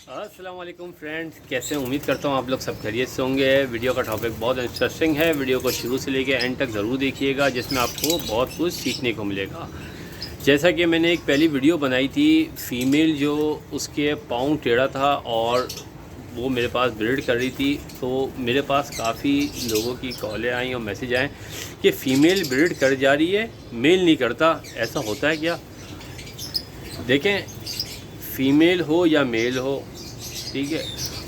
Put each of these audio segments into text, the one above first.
अस्सलाम वालेकुम फ्रेंड्स, कैसे हैं? उम्मीद करता हूँ आप लोग सब खैरियत से होंगे। वीडियो का टॉपिक बहुत इंटरेस्टिंग है। वीडियो को शुरू से लेकर एंड तक ज़रूर देखिएगा, जिसमें आपको बहुत कुछ सीखने को मिलेगा। जैसा कि मैंने एक पहली वीडियो बनाई थी, फ़ीमेल जो उसके पाँव टेढ़ा था और वो मेरे पास ब्रीड कर रही थी, तो मेरे पास काफ़ी लोगों की कॉलें आई और मैसेज आए कि फ़ीमेल ब्रीड कर जा रही है, मेल नहीं करता। ऐसा होता है क्या? देखें, फ़ीमेल हो या मेल हो, ठीक है,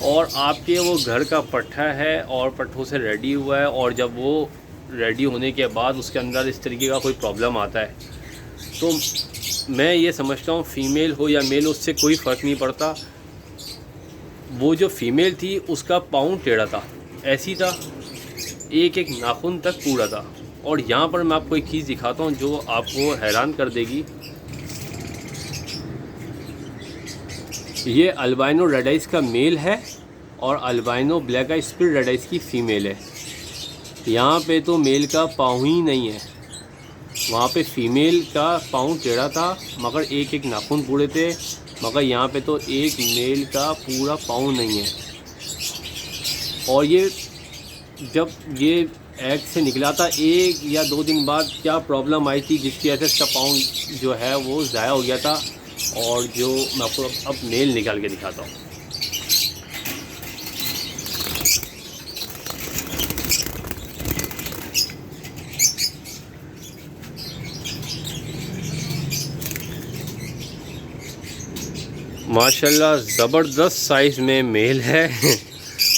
और आपके वो घर का पट्ठा है और पट्ठों से रेडी हुआ है, और जब वो रेडी होने के बाद उसके अंदर इस तरीके का कोई प्रॉब्लम आता है, तो मैं ये समझता हूँ फ़ीमेल हो या मेल, उससे कोई फ़र्क नहीं पड़ता। वो जो फ़ीमेल थी उसका पाँव टेढ़ा था, ऐसी था, एक एक नाखून तक पूरा था। और यहाँ पर मैं आपको एक चीज़ दिखाता हूँ जो आपको हैरान कर देगी। ये अल्बाइनो रेड आइज़ का मेल है और albino black eyes split red eyes की फ़ीमेल है। यहाँ पे तो मेल का पाँव ही नहीं है, वहाँ पे फ़ीमेल का पाँव टेढ़ा था मगर एक एक नाखून पूरे थे, मगर यहाँ पे तो एक मेल का पूरा पाँव नहीं है। और ये जब ये एग से निकला था, 1 या 2 दिन बाद क्या प्रॉब्लम आई थी जिसकी वजह से इसका पाँव जो है वो ज़ाया हो गया था। और जो मैं आपको अब मेल निकाल के दिखाता हूँ। माशाल्लाह ज़बरदस्त साइज़ में मेल है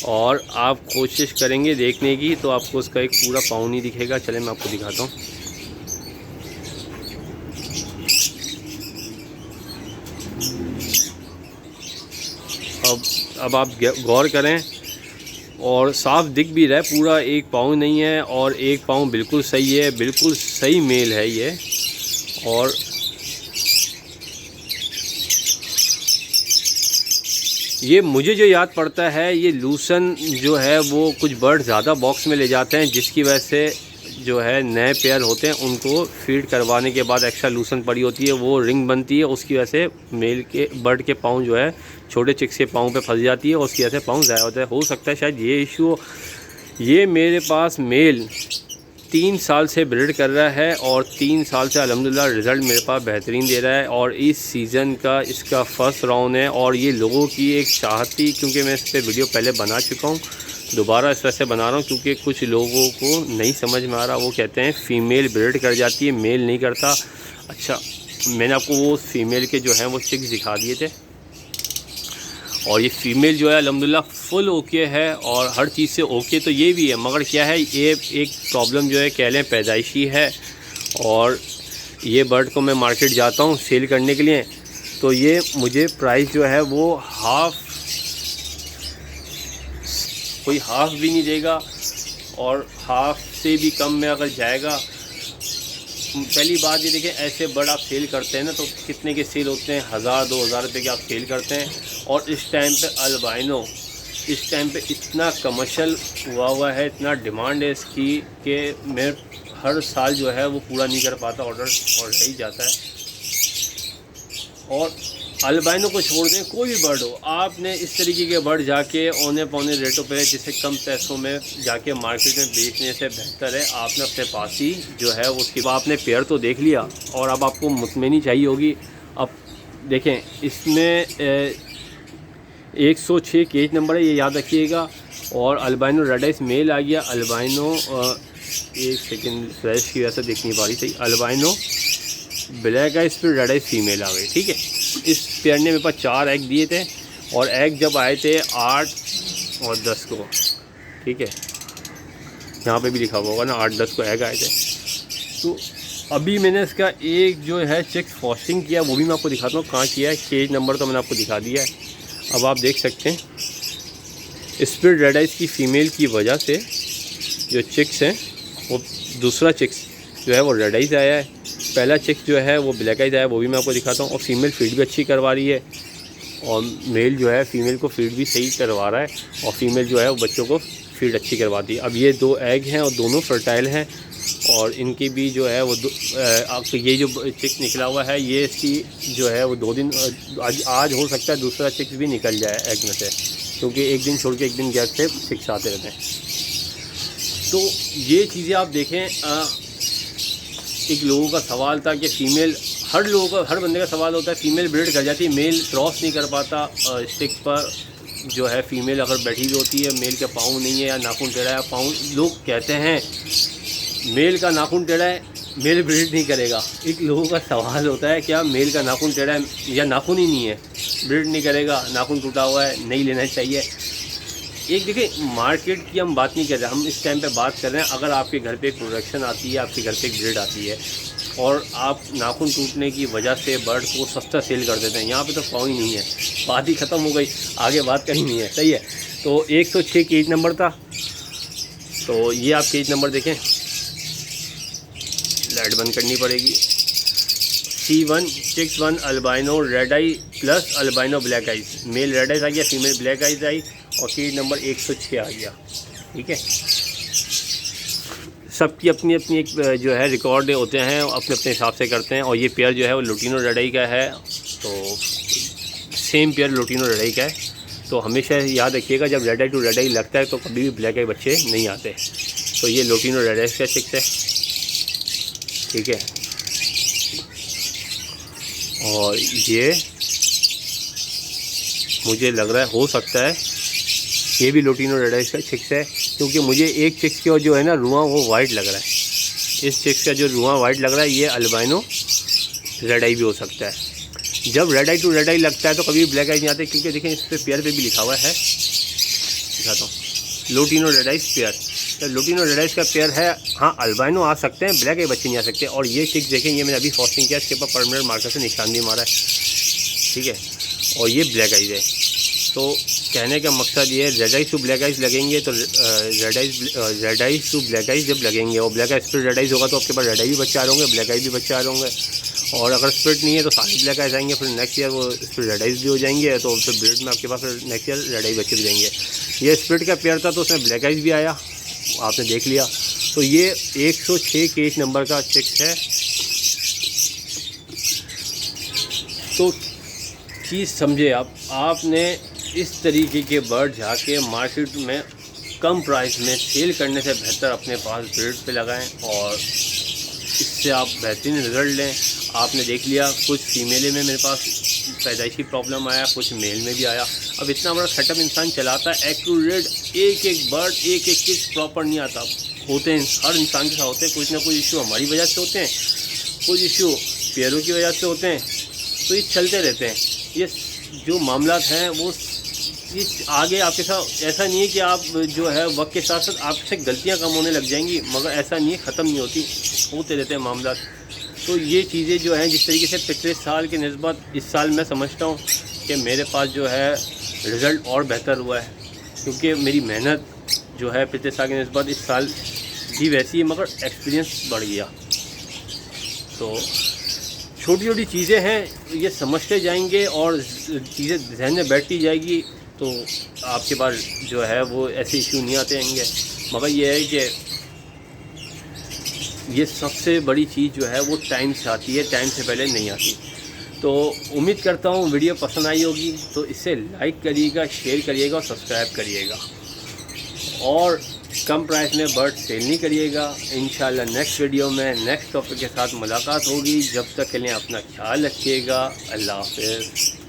और आप कोशिश करेंगे देखने की तो आपको उसका एक पूरा पाँव नहीं दिखेगा। चले मैं आपको दिखाता हूँ। अब आप गौर करें, और साफ दिख भी रहा है, पूरा एक पाँव नहीं है और एक पाँव बिल्कुल सही है, बिल्कुल सही मेल है ये। और ये मुझे जो याद पड़ता है, ये लूसन जो है वो कुछ बर्ड ज़्यादा बॉक्स में ले जाते हैं, जिसकी वजह से जो है नए पेयर होते हैं उनको फीड करवाने के बाद एक्स्ट्रा लूसन पड़ी होती है, वो रिंग बनती है, उसकी वजह से मेल के बर्ड के पाँव जो है छोटे चिक्स के पाँव पे फंस जाती है और उसकी वजह से पाँव ज़ाया होता है। हो सकता है शायद ये इशू हो। ये मेरे पास मेल 3 साल से ब्रीड कर रहा है और 3 साल से अल्हम्दुलिल्लाह रिज़ल्ट मेरे पास बेहतरीन दे रहा है। और इस सीज़न का इसका फ़र्स्ट राउंड है और ये लोगों की एक चाहत थी, क्योंकि मैं इस पर वीडियो पहले बना चुका हूँ, दोबारा इस वजह से बना रहा हूँ क्योंकि कुछ लोगों को नहीं समझ में आ रहा। वो कहते हैं फ़ीमेल ब्रीड कर जाती है, मेल नहीं करता। अच्छा, मैंने आपको वो फ़ीमेल के जो हैं वो चिक्स दिखा दिए थे, और ये फ़ीमेल जो है अल्हम्दुलिल्लाह फुल ओके है और हर चीज़ से ओके तो ये भी है, मगर क्या है, ये एक प्रॉब्लम जो है कह लें पैदाइशी है। और ये बर्ड को मैं मार्केट जाता हूँ सेल करने के लिए, तो ये मुझे प्राइस जो है वो कोई हाफ़ भी नहीं देगा, और हाफ़ से भी कम में अगर जाएगा। पहली बात ये देखिए, ऐसे बर्ड आप सेल करते हैं ना तो कितने के सेल होते हैं, 1000-2000 रुपये के आप सेल करते हैं। और इस टाइम पे अल्बाइनो इस टाइम पे इतना कमर्शियल हुआ है, इतना डिमांड है इसकी कि मैं हर साल जो है वो पूरा नहीं कर पाता ऑर्डर, और रह ही जाता है। और अल्बाइनो को छोड़ दें, कोई भी बर्ड हो, आपने इस तरीके के बर्ड जाके औने पौने रेटों पे, जिसे कम पैसों में जाके मार्केट में बेचने से बेहतर है आपने अपने पास ही जो है उसकी आपने पेयर तो देख लिया और अब आपको मुतमईनी चाहिए होगी। अब देखें, इसमें 106 केज नंबर है, ये याद रखिएगा। और अल्बाइनो रेड आइज़ मेल आ गया, अल्बाइनो एक सेकेंड फ्लैश की वजह से दिख नहीं पा रही सही, अल्बाइनो ब्लैक आइज़ फिर रेड आइज़ फीमेल आ गई, ठीक है। इस पेयर ने मेरे पास 4 एग दिए थे, और एग जब आए थे 8 और 10 को, ठीक है, यहाँ पे भी लिखा हुआ होगा ना, 8-10 को एग आए थे। तो अभी मैंने इसका एक जो है चिक्स फास्टिंग किया, वो भी मैं आपको दिखाता हूँ कहाँ किया है। केज नंबर तो मैंने आपको दिखा दिया है। अब आप देख सकते हैं स्प्लिट रेड आइज़ की फ़ीमेल की वजह से जो चिक्स हैं, वो दूसरा चिक्स जो है वो रेड आइज़ आया है, पहला चिक्स जो है वो ब्लैक आइज़ आया, वो भी मैं आपको दिखाता हूँ। और फीमेल फीड भी अच्छी करवा रही है, और मेल जो है फीमेल को फीड भी सही करवा रहा है, और फीमेल जो है वो बच्चों को फीड अच्छी करवाती है। अब ये 2 एग हैं और दोनों फर्टाइल हैं, और इनकी भी जो है वो ये जो चिक्स निकला हुआ है ये इसकी जो है वो 2 दिन आज हो सकता है दूसरा चिक्स भी निकल जाए एग में से, क्योंकि एक दिन छोड़ के एक दिन गैप से चिक्स आते रहते हैं। तो ये चीज़ें आप देखें, एक लोगों का सवाल था कि फ़ीमेल, हर बंदे का सवाल होता है फ़ीमेल ब्रीड कर जाती है, मेल क्रॉस नहीं कर पाता। स्टिक्स पर जो है फ़ीमेल अगर बैठी हुई होती है, मेल का पाँव नहीं है या नाखून टेढ़ा है, पाँव, लोग कहते हैं मेल का नाखून टेढ़ा है मेल ब्रीड नहीं करेगा। एक लोगों का सवाल होता है क्या मेल का नाखून टेढ़ा है या नाखून ही नहीं है, ब्रीड नहीं करेगा, नाखून टूटा हुआ है, नहीं लेना चाहिए। एक देखिए, मार्केट की हम बात नहीं कर रहे, हम इस टाइम पे बात कर रहे हैं अगर आपके घर पे एक प्रोडक्शन आती है, आपके घर पे एक ब्रीड आती है और आप नाखून टूटने की वजह से बर्ड को सस्ता सेल कर देते हैं। यहाँ पे तो पाँव ही नहीं है, बात ही ख़त्म हो गई, आगे बात कहीं नहीं है। सही है। तो 106 केज नंबर था। तो ये आप केज नंबर देखें, लाइट बंद करनी पड़ेगी। C1 61 albino red eye plus albino black eyes, male red eyes आ गया, फीमेल ब्लैक आइज आई और केज नंबर 106 आ गया। ठीक है, सबकी अपनी अपनी एक जो है रिकॉर्ड होते हैं, अपने अपने हिसाब से करते हैं। और ये पेयर जो है वो लुटिनो रेड आई का है, तो सेम पेयर लुटिनो रेड आई का है। तो हमेशा याद रखिएगा जब रेड आई टू रेड आई लगता है तो कभी भी ब्लैक आई बच्चे नहीं आते। तो ये लुटिनो रेड आई का चिक्स है। ठीक है, और ये मुझे लग रहा है हो सकता है ये भी लुटिनो रेड आई का चिक्स है, क्योंकि मुझे एक चिक्स का जो है ना रुआं वो वाइट लग रहा है। इस चिक्स का जो रुआं वाइट लग रहा है ये अल्बाइनो रेड आई भी हो सकता है। जब रेड आई टू रेड आई लगता है तो कभी ब्लैक आई नहीं आते, क्योंकि देखें इस पे पेयर पे भी लिखा हुआ है, दिखाता हूँ, लुटिनो रेड आई पेयर। तो लुटिनो रेड आई का पेयर है। हाँ, अल्बाइनो आ सकते हैं, ब्लैक आई बच्चे नहीं आ सकते। और ये चिक्स देखें, ये मैंने अभी फॉस्टिंग किया, इसके ऊपर परमानेंट मार्कर से निशान भी मारा है। ठीक है, और ये ब्लैक आइज है। तो कहने का मकसद ये है, red eyes to black eyes लगेंगे तो red eyes to black eyes जब लगेंगे और black eyes split red eyes होगा तो आपके पास रेड आई भी बच्चे आ रहे होंगे, ब्लैक आई भी बच्चे आ रहे होंगे। और अगर स्प्लिट नहीं है तो सारे ब्लैक आइज आएंगे, फिर नेक्स्ट ईयर वो स्प्लिट रेड आइज भी हो जाएंगे, तो फिर ब्रीड में आपके पास नेक्स्ट ईयर रेड आई बच्चे भी जाएंगे। ये स्प्लिट का पेयर था तो उसमें ब्लैक आइज भी आया, आपने देख लिया। तो ये 106 केज नंबर का चिक्स है। तो चीज़ समझे आपने इस तरीके के बर्ड जाके मार्केट में कम प्राइस में सेल करने से बेहतर अपने पास ब्रीड पे लगाएं और इससे आप बेहतरीन रिज़ल्ट लें। आपने देख लिया, कुछ फीमेले में मेरे पास पैदाइशी प्रॉब्लम आया, कुछ मेल में भी आया। अब इतना बड़ा सेटअप इंसान चलाता है, एक्यूरेट एक एक बर्ड एक एक किस प्रॉपर नहीं आता। होते हैं, हर इंसान के साथ होते हैं, कुछ ना कुछ इशू हमारी वजह से होते हैं, कुछ इशू पेयरों की वजह से होते हैं। तो ये चलते रहते हैं। ये जो मामला हैं वो ये आगे आपके साथ ऐसा नहीं है कि आप जो है वक्त के साथ साथ आपसे गलतियां कम होने लग जाएंगी, मगर ऐसा नहीं है, ख़त्म नहीं होती, होते रहते हैं मामला। तो ये चीज़ें जो हैं जिस तरीके से पिछले साल की निस्बत इस साल मैं समझता हूँ कि मेरे पास जो है रिज़ल्ट और बेहतर हुआ है, क्योंकि मेरी मेहनत जो है पिछले साल की निस्बत इस साल भी वैसी है, मगर एक्सपीरियंस बढ़ गया। तो छोटी छोटी चीज़ें हैं, ये समझते जाएंगे और चीज़ें ध्यान में बैठती जाएगी तो आपके पास जो है वो ऐसे इशू नहीं आते रहेंगे। मगर ये है कि ये सबसे बड़ी चीज़ जो है वो टाइम से आती है, टाइम से पहले नहीं आती। तो उम्मीद करता हूँ वीडियो पसंद आई होगी, तो इसे लाइक करिएगा, शेयर करिएगा और सब्सक्राइब करिएगा। और कम प्राइस में बर्ड सेल नहीं करिएगा। इंशाल्लाह नेक्स्ट वीडियो में नेक्स्ट टॉपिक के साथ मुलाकात होगी। जब तक के लिए अपना ख्याल रखिएगा। अल्लाह हाफ़िज़।